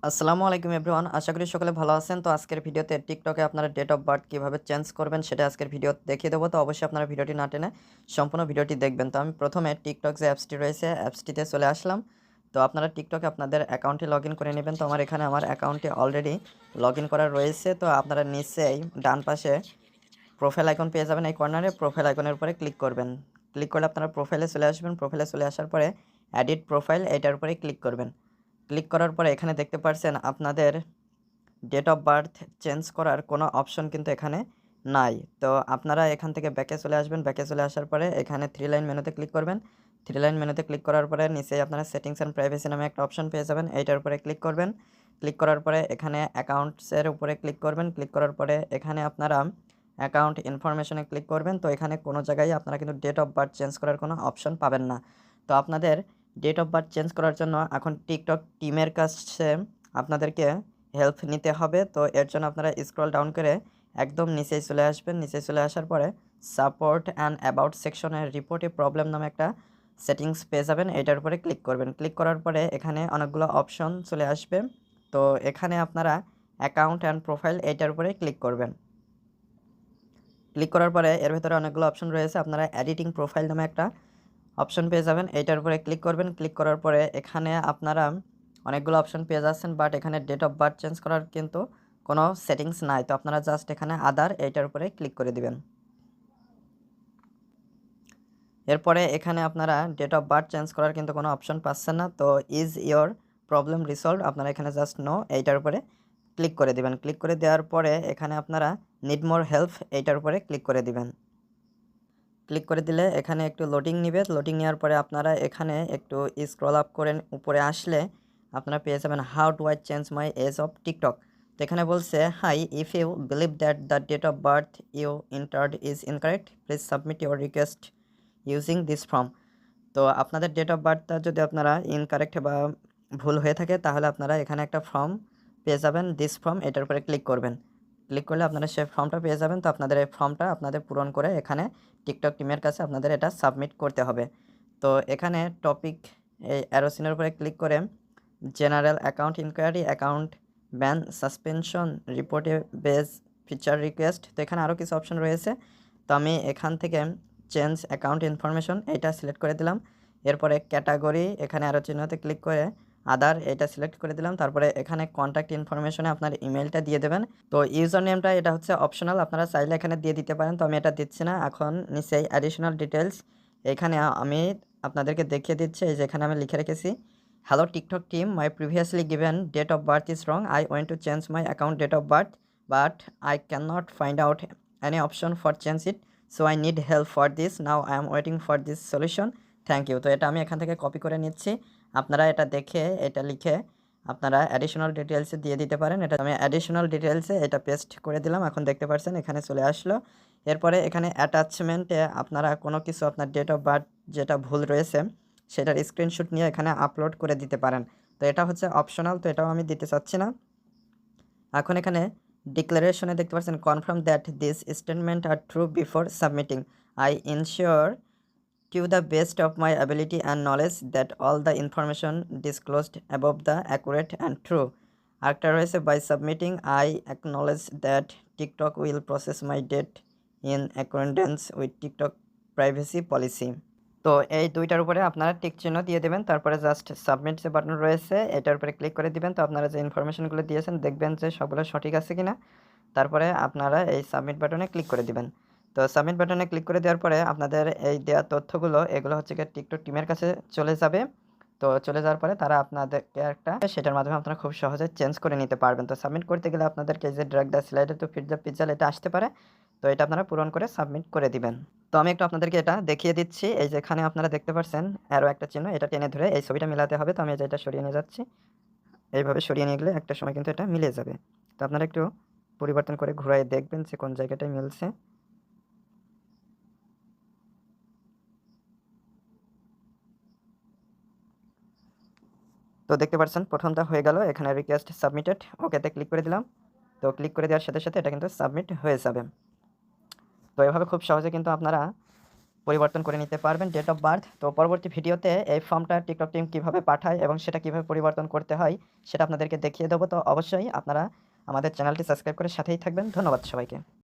আসসালামু আলাইকুম এভরিওয়ান, আশা করি সকলে ভালো আছেন। তো আজকের ভিডিওতে টিকটকে আপনারা ডেট অফ বার্থ কীভাবে চেঞ্জ করবেন সেটা আজকের ভিডিও দেখিয়ে দেবো। তো অবশ্যই আপনারা ভিডিওটি না টেনে সম্পূর্ণ ভিডিওটি দেখবেন। তো আমি প্রথমে টিকটক যে অ্যাপসটি রয়েছে অ্যাপসটিতে চলে আসলাম। তো আপনারা টিকটকে আপনাদের অ্যাকাউন্টে লগ ইন করে নেবেন। তো আমার এখানে আমার অ্যাকাউন্টে অলরেডি লগ ইন করা রয়েছে। তো আপনারা নিচেই ডান পাশে প্রোফাইল আইকন পেয়ে যাবেন, এই কর্নারে প্রোফাইল আইকনের উপরে ক্লিক করবেন। ক্লিক করলে আপনারা প্রোফাইলে চলে আসবেন। প্রোফাইলে চলে আসার পরে এডিট প্রোফাইল এটার উপরে ক্লিক করবেন। ক্লিক করার পরে এখানে দেখতে পাচ্ছেন আপনাদের ডেট অফ বার্থ চেঞ্জ করার কোনো অপশন কিন্তু এখানে নাই। তো আপনারা এখান থেকে ব্যাকে চলে আসবেন। ব্যাকে চলে আসার পরে এখানে থ্রি লাইন মেনুতে ক্লিক করবেন। থ্রি লাইন মেনুতে ক্লিক করার পরে নিচেই আপনারা সেটিংস অ্যান্ড প্রাইভেসি নামে একটা অপশন পেয়ে যাবেন, এইটার উপরে ক্লিক করবেন। ক্লিক করার পরে এখানে অ্যাকাউন্টসের উপরে ক্লিক করবেন। ক্লিক করার পরে এখানে আপনারা অ্যাকাউন্ট ইনফরমেশনে ক্লিক করবেন। তো এখানে কোনো জায়গায় আপনারা কিন্তু ডেট অফ বার্থ চেঞ্জ করার কোনো অপশন পাবেন না। তো আপনাদের ডেট অফ বার্থ চেঞ্জ করার জন্য এখন টিকটক টিমের কাছে আপনাদেরকে হেল্প নিতে হবে। তো এর জন্য আপনারা স্ক্রল ডাউন করে একদম নিচেই চলে আসবেন। নিচে চলে আসার পরে সাপোর্ট অ্যান্ড অ্যাবাউট সেকশনে রিপোর্ট এ প্রবলেম নামে একটা সেটিংস পেয়ে যাবেন, এটার উপরে ক্লিক করবেন। ক্লিক করার পরে এখানে অনেকগুলো অপশন চলে আসবে। তো এখানে আপনারা অ্যাকাউন্ট অ্যান্ড প্রোফাইল এইটার উপরে ক্লিক করবেন। ক্লিক করার পরে এর ভেতরে অনেকগুলো অপশন রয়েছে, আপনারা এডিটিং প্রোফাইল নামে একটা অপশন পেয়ে যাবেন, এইটার উপরে ক্লিক করবেন। ক্লিক করার পরে এখানে আপনারা অনেকগুলো অপশন পেয়ে যাচ্ছেন, বাট এখানে ডেট অফ বার্থ চেঞ্জ করার কিন্তু কোনো সেটিংস নাই। তো আপনারা জাস্ট এখানে আদার এইটার উপরে ক্লিক করে দিবেন। এরপরে এখানে আপনারা ডেট অফ বার্থ চেঞ্জ করার কিন্তু কোনো অপশন পাচ্ছেন না। তো ইজ ইয়োর প্রবলেম রিসলভড, আপনারা এখানে জাস্ট নো এইটার উপরে ক্লিক করে দিবেন। ক্লিক করে দেওয়ার পরে এখানে আপনারা নিড মোর হেল্প এইটার উপরে ক্লিক করে দিবেন। ক্লিক করে দিলে এখানে একটু লোডিং নিবে। লোডিং নেওয়ার পরে আপনারা এখানে একটু স্ক্রল আপ করেন, উপরে আসলে আপনারা পেয়ে যাবেন how do I change my age of TikTok. তো এখানে বলছে hi, if you believe that the date of birth you entered is incorrect, please submit your request using this form. তো আপনাদের ডেট অফ বার্থটা যদি আপনারা ইনকারেক্ট বা ভুল হয়ে থাকে তাহলে আপনারা এখানে একটা ফর্ম পেয়ে যাবেন, দিস ফর্ম, এটার উপরে ক্লিক করবেন। ক্লিক করলে আপনারা সেই ফর্মটা পেয়ে যাবেন। তো আপনাদের এই ফর্মটা আপনাদের পূরণ করে এখানে টিকটক টিমের কাছে আপনাদের এটা সাবমিট করতে হবে। তো এখানে টপিক এই অ্যারোসিনের উপরে ক্লিক করে general account inquiry, account ban, suspension, রিপোর্টে বেস, ফিচার রিকোয়েস্ট, তো এখানে আরও কিছু অপশন রয়েছে। তো আমি এখান থেকে চেঞ্জ অ্যাকাউন্ট ইনফরমেশন এটা সিলেক্ট করে দিলাম। এরপরে ক্যাটাগরি এখানে আরও চিহ্নতে ক্লিক করে আদার এটা সিলেক্ট করে দিলাম। তারপরে এখানে কন্ট্যাক্ট ইনফরমেশনে আপনার ইমেলটা দিয়ে দেবেন। তো ইউজার নেমটা এটা হচ্ছে অপশনাল, আপনারা চাইলে এখানে দিয়ে দিতে পারেন। তো আমি এটা দিচ্ছি না। এখন নিচেই অ্যাডিশনাল ডিটেলস এখানে আমি আপনাদেরকে দেখিয়ে দিচ্ছি, এই যে এখানে আমি লিখে রেখেছি, hello TikTok team, my previously given date of birth is wrong, I went to change my account date of birth but I can not find out any option for change it, so I need help for this, now I am waiting for this solution, thank you. তো এটা আমি এখান থেকে copy করে নিচ্ছি। আপনারা এটা দেখে এটা লিখে আপনারা অ্যাডিশনাল ডিটেলসে দিয়ে দিতে পারেন। এটা আমি অ্যাডিশনাল ডিটেলসে এটা পেস্ট করে দিলাম। এখন দেখতে পাচ্ছেন এখানে চলে আসলো। এরপরে এখানে অ্যাটাচমেন্টে আপনারা কোনো কিছু আপনার ডেট অফ বার্থ যেটা ভুল রয়েছে সেটার স্ক্রিনশট নিয়ে এখানে আপলোড করে দিতে পারেন। তো এটা হচ্ছে অপশনাল, তো এটাও আমি দিতে চাচ্ছি না। এখন এখানে ডিক্লারেশনে দেখতে পাচ্ছেন confirm that this statement are true before submitting, I ensure to the best of my ability and knowledge that all the information disclosed above the accurate and true. আরেকটা রয়েছে by submitting I acknowledge that TikTok will process my data in accordance with TikTok privacy policy. তো এই দুইটার উপরে আপনারা tick চিহ্ন দিয়ে দেবেন, তারপরে জাস্ট সাবমিট যে বাটন রয়েছে এটার উপরে ক্লিক করে দিবেন। তো আপনারা যে ইনফরমেশনগুলো দিয়েছেন দেখবেন যে সবগুলো সঠিক আছে কিনা, তারপরে আপনারা এই সাবমিট বাটনে ক্লিক করে দিবেন। তো সাবমিট বাটনে ক্লিক করে দেওয়ার পরে আপনাদের এই দেওয়া তথ্যগুলো এগুলো হচ্ছে গিয়ে টিকটক টিমের কাছে চলে যাবে। তো চলে যাওয়ার পরে তারা আপনাদেরকে একটা সেটার মাধ্যমে আপনারা খুব সহজে চেঞ্জ করে নিতে পারবেন। তো সাবমিট করতে গেলে আপনাদেরকে যে drag the slider to fit the pixel এটা আসতে পারে, তো এটা আপনারা পূরণ করে সাবমিট করে দিবেন। তো আমি একটু আপনাদেরকে এটা দেখিয়ে দিচ্ছি। এই যে এখানে আপনারা দেখতে পাচ্ছেন আরও একটা চিহ্ন, এটা টেনে ধরে এই ছবিটা মিলাতে হবে। তো আমি এটা সরিয়ে নিয়ে যাচ্ছি, এইভাবে সরিয়ে নিয়ে গেলে একটা সময় কিন্তু এটা মিলে যাবে। তো আপনারা একটু পরিবর্তন করে ঘুরাই দেখবেন যে কোন জায়গাটায় মিলছে। তো দেখতে পাচ্ছেন প্রথমটা হয়ে গেল, এখানে রিকোয়েস্ট সাবমিটেড, ওকেতে ক্লিক করে দিলাম। তো ক্লিক করে দেওয়ার সাথে সাথে এটা কিন্তু সাবমিট হয়ে যাবে। তো এভাবে খুব সহজে কিন্তু আপনারা পরিবর্তন করে নিতে পারবেন ডেট অফ বার্থ। তো পরবর্তী ভিডিওতে এই ফর্মটা টিকটক টিম কীভাবে পাঠায় এবং সেটা কীভাবে পরিবর্তন করতে হয় সেটা আপনাদেরকে দেখিয়ে দেবো। তো অবশ্যই আপনারা আমাদের চ্যানেলটি সাবস্ক্রাইব করে সাথেই থাকবেন। ধন্যবাদ সবাইকে।